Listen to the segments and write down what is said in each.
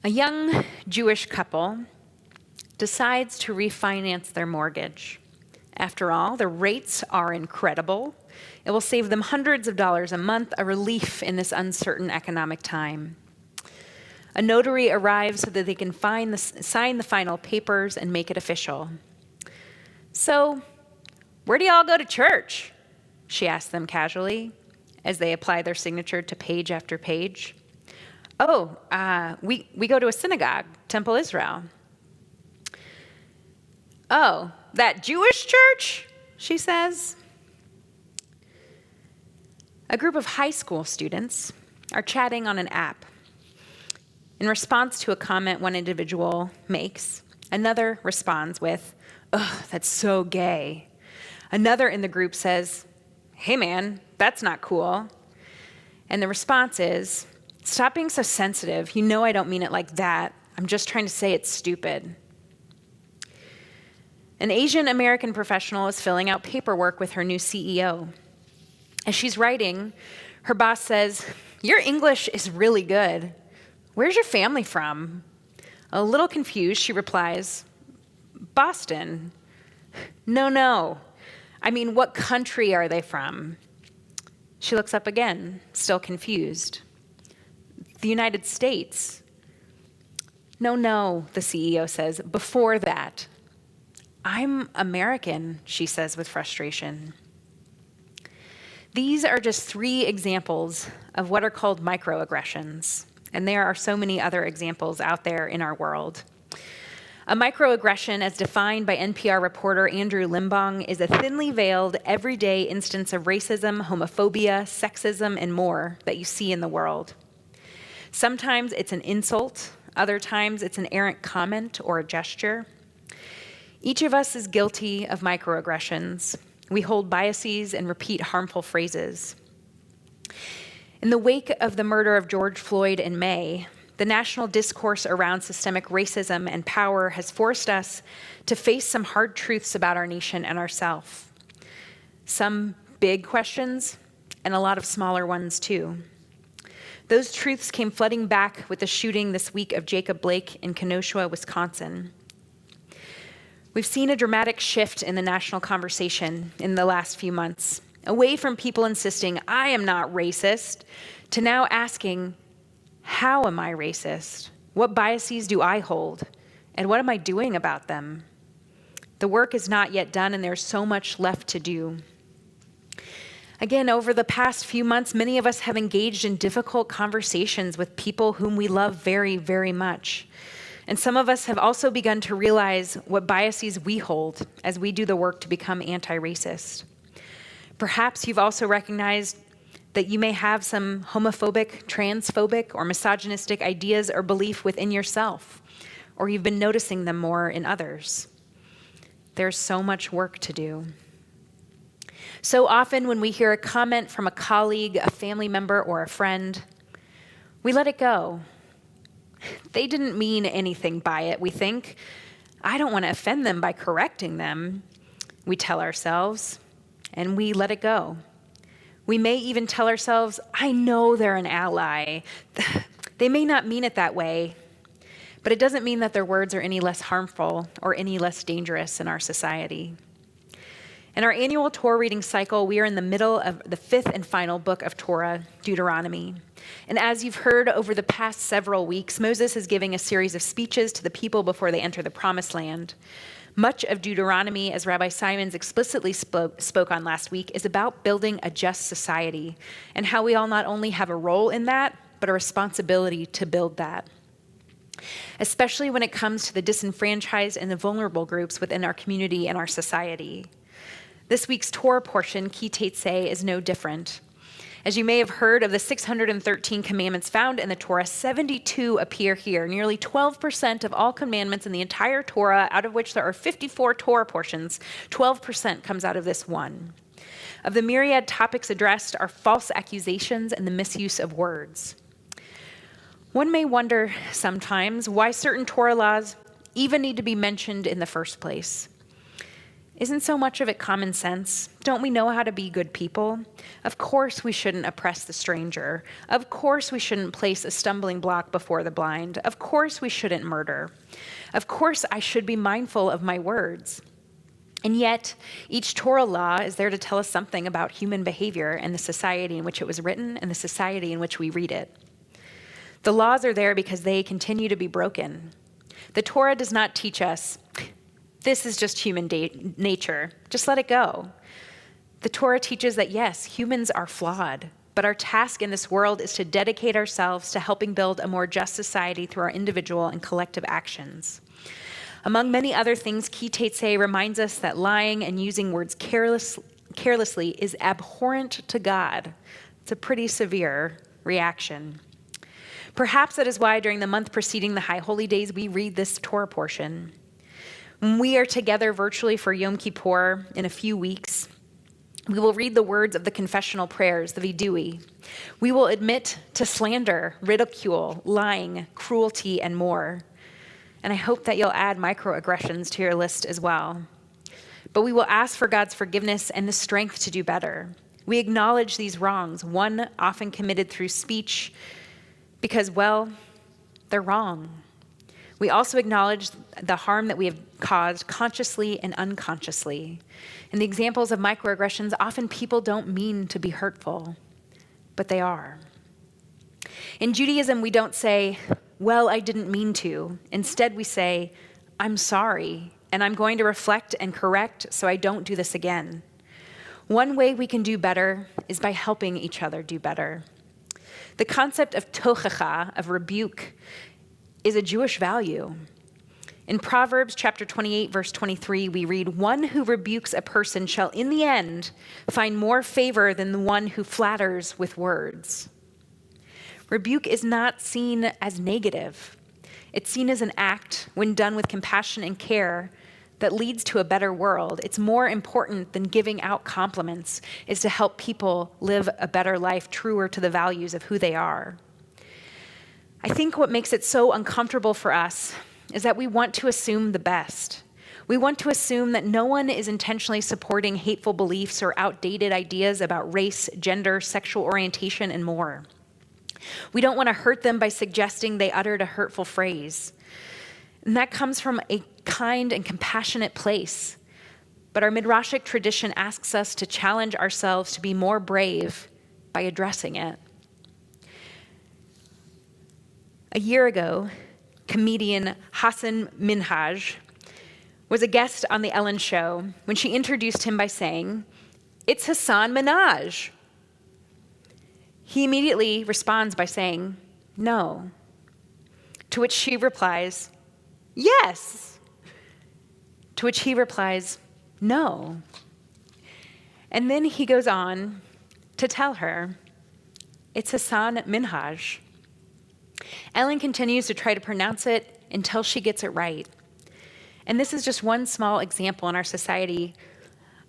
A young Jewish couple decides to refinance their mortgage. After all, the rates are incredible. It will save them hundreds of dollars a month, a relief in this uncertain economic time. A notary arrives so that they can sign the final papers and make it official. "So, where do y'all go to church?" she asks them casually as they apply their signature to page after page. "Oh, we go to a synagogue, Temple Israel." "Oh, that Jewish church?" she says. A group of high school students are chatting on an app. In response to a comment one individual makes, another responds with, "Ugh, that's so gay." Another in the group says, "Hey man, that's not cool." And the response is, "Stop being so sensitive. You know I don't mean it like that. I'm just trying to say it's stupid." An Asian American professional is filling out paperwork with her new CEO. As she's writing, her boss says, "Your English is really good. Where's your family from?" A little confused, she replies, "Boston." No. I mean, what country are they from?" She looks up again, still confused. "The United States." No, the CEO says, "before that." "I'm American," she says with frustration. These are just 3 examples of what are called microaggressions, and there are so many other examples out there in our world. A microaggression, as defined by NPR reporter Andrew Limbong, is a thinly veiled, everyday instance of racism, homophobia, sexism, and more that you see in the world. Sometimes it's an insult, other times it's an errant comment or a gesture. Each of us is guilty of microaggressions. We hold biases and repeat harmful phrases. In the wake of the murder of George Floyd in May, the national discourse around systemic racism and power has forced us to face some hard truths about our nation and ourselves. Some big questions, and a lot of smaller ones too. Those truths came flooding back with the shooting this week of Jacob Blake in Kenosha, Wisconsin. We've seen a dramatic shift in the national conversation in the last few months, away from people insisting, "I am not racist," to now asking, "How am I racist? What biases do I hold? And what am I doing about them?" The work is not yet done, and there's so much left to do. Again, over the past few months, many of us have engaged in difficult conversations with people whom we love very, very much. And some of us have also begun to realize what biases we hold as we do the work to become anti-racist. Perhaps you've also recognized that you may have some homophobic, transphobic, or misogynistic ideas or belief within yourself, or you've been noticing them more in others. There's so much work to do. So often when we hear a comment from a colleague, a family member, or a friend, we let it go. They didn't mean anything by it, we think. I don't want to offend them by correcting them, we tell ourselves, and we let it go. We may even tell ourselves, I know they're an ally. They may not mean it that way, but it doesn't mean that their words are any less harmful or any less dangerous in our society. In our annual Torah reading cycle, we are in the middle of the 5th and final book of Torah, Deuteronomy. And as you've heard over the past several weeks, Moses is giving a series of speeches to the people before they enter the Promised Land. Much of Deuteronomy, as Rabbi Simons explicitly spoke on last week, is about building a just society and how we all not only have a role in that, but a responsibility to build that, especially when it comes to the disenfranchised and the vulnerable groups within our community and our society. This week's Torah portion, Ki Teitzei, is no different. As you may have heard, of the 613 commandments found in the Torah, 72 appear here. Nearly 12% of all commandments in the entire Torah, out of which there are 54 Torah portions, 12% comes out of this one. Of the myriad topics addressed are false accusations and the misuse of words. One may wonder sometimes why certain Torah laws even need to be mentioned in the first place. Isn't so much of it common sense? Don't we know how to be good people? Of course we shouldn't oppress the stranger. Of course we shouldn't place a stumbling block before the blind. Of course we shouldn't murder. Of course I should be mindful of my words. And yet, each Torah law is there to tell us something about human behavior and the society in which it was written and the society in which we read it. The laws are there because they continue to be broken. The Torah does not teach us, this is just human nature, just let it go. The Torah teaches that yes, humans are flawed, but our task in this world is to dedicate ourselves to helping build a more just society through our individual and collective actions. Among many other things, Ki Tetzei reminds us that lying and using words carelessly is abhorrent to God. It's a pretty severe reaction. Perhaps that is why during the month preceding the High Holy Days, we read this Torah portion. When we are together virtually for Yom Kippur in a few weeks, we will read the words of the confessional prayers, the Vidui. We will admit to slander, ridicule, lying, cruelty, and more. And I hope that you'll add microaggressions to your list as well. But we will ask for God's forgiveness and the strength to do better. We acknowledge these wrongs, one often committed through speech, because, well, they're wrong. We also acknowledge the harm that we have caused consciously and unconsciously. In the examples of microaggressions, often people don't mean to be hurtful, but they are. In Judaism, we don't say, well, I didn't mean to. Instead, we say, I'm sorry, and I'm going to reflect and correct so I don't do this again. One way we can do better is by helping each other do better. The concept of tochacha, of rebuke, is a Jewish value. In Proverbs chapter 28, verse 23, we read, one who rebukes a person shall in the end find more favor than the one who flatters with words. Rebuke is not seen as negative. It's seen as an act, when done with compassion and care, that leads to a better world. It's more important than giving out compliments, is to help people live a better life, truer to the values of who they are. I think what makes it so uncomfortable for us is that we want to assume the best. We want to assume that no one is intentionally supporting hateful beliefs or outdated ideas about race, gender, sexual orientation, and more. We don't want to hurt them by suggesting they uttered a hurtful phrase. And that comes from a kind and compassionate place. But our Midrashic tradition asks us to challenge ourselves to be more brave by addressing it. A year ago, comedian Hassan Minhaj was a guest on The Ellen Show when she introduced him by saying, "It's Hassan Minhaj." He immediately responds by saying, "No." To which she replies, "Yes." To which he replies, "No." And then he goes on to tell her, "It's Hassan Minhaj." Ellen continues to try to pronounce it until she gets it right. And this is just one small example in our society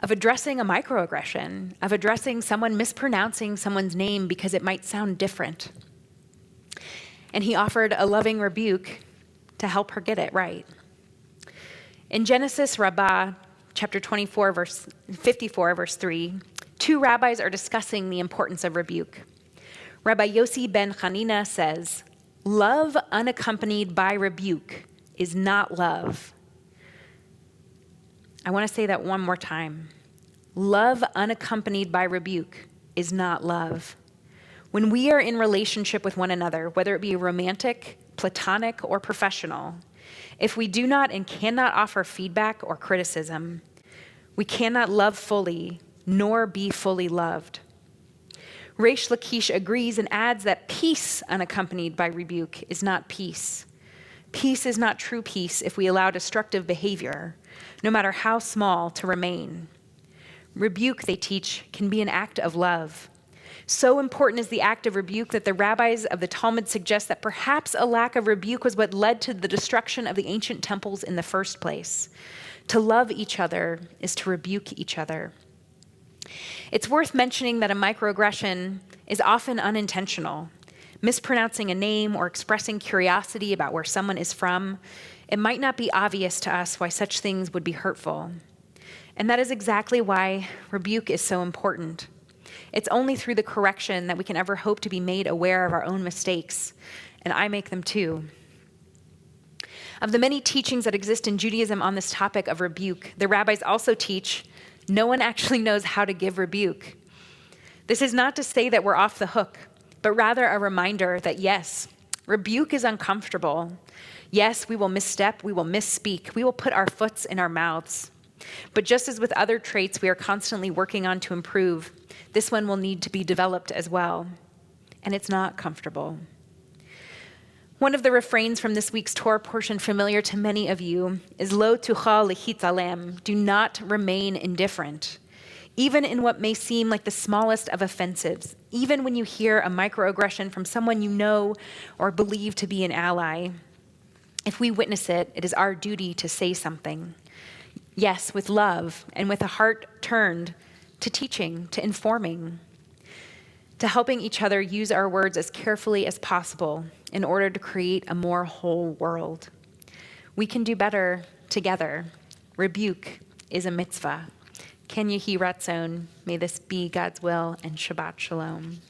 of addressing a microaggression, of addressing someone mispronouncing someone's name because it might sound different. And he offered a loving rebuke to help her get it right. In Genesis Rabbi, chapter 24, verse 54, verse 3, two rabbis are discussing the importance of rebuke. Rabbi Yossi ben Hanina says, "Love unaccompanied by rebuke is not love." I want to say that one more time. Love unaccompanied by rebuke is not love. When we are in relationship with one another, whether it be romantic, platonic, or professional, if we do not and cannot offer feedback or criticism, we cannot love fully, nor be fully loved. Reish Lakish agrees and adds that peace unaccompanied by rebuke is not peace. Peace is not true peace if we allow destructive behavior, no matter how small, to remain. Rebuke, they teach, can be an act of love. So important is the act of rebuke that the rabbis of the Talmud suggest that perhaps a lack of rebuke was what led to the destruction of the ancient temples in the first place. To love each other is to rebuke each other. It's worth mentioning that a microaggression is often unintentional. Mispronouncing a name or expressing curiosity about where someone is from, it might not be obvious to us why such things would be hurtful. And that is exactly why rebuke is so important. It's only through the correction that we can ever hope to be made aware of our own mistakes, and I make them too. Of the many teachings that exist in Judaism on this topic of rebuke, the rabbis also teach no one actually knows how to give rebuke. This is not to say that we're off the hook, but rather a reminder that yes, rebuke is uncomfortable. Yes, we will misstep, we will misspeak, we will put our foots in our mouths. But just as with other traits we are constantly working on to improve, this one will need to be developed as well. And it's not comfortable. One of the refrains from this week's Torah portion familiar to many of you is Lo tuchal lehitzalem, do not remain indifferent. Even in what may seem like the smallest of offensives, even when you hear a microaggression from someone you know or believe to be an ally, if we witness it, it is our duty to say something. Yes, with love and with a heart turned to teaching, to informing, to helping each other use our words as carefully as possible in order to create a more whole world. We can do better together. Rebuke is a mitzvah. Ken Yehi Ratzon. May this be God's will, and Shabbat Shalom.